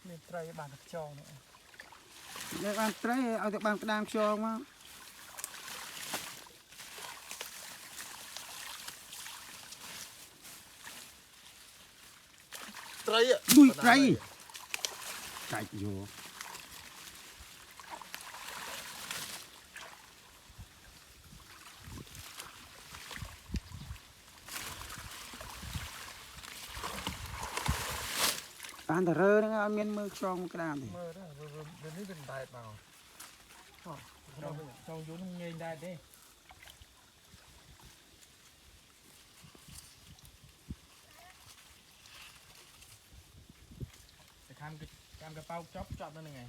มีไตรบานจองเนี่ย เด็กบางไตรเอาแต่บางกระดามชองมาไตรอ่ะ ดุยไตรไก่โยการแต่เรือนี่เอาเงินมือชองกระดามดิ เมื่อได้เดี๋ยวนี้เป็นได้เปล่าจองยุ่งเงินได้ดิแต่ทำกระเป๋าจ๊อบนั่นยังไง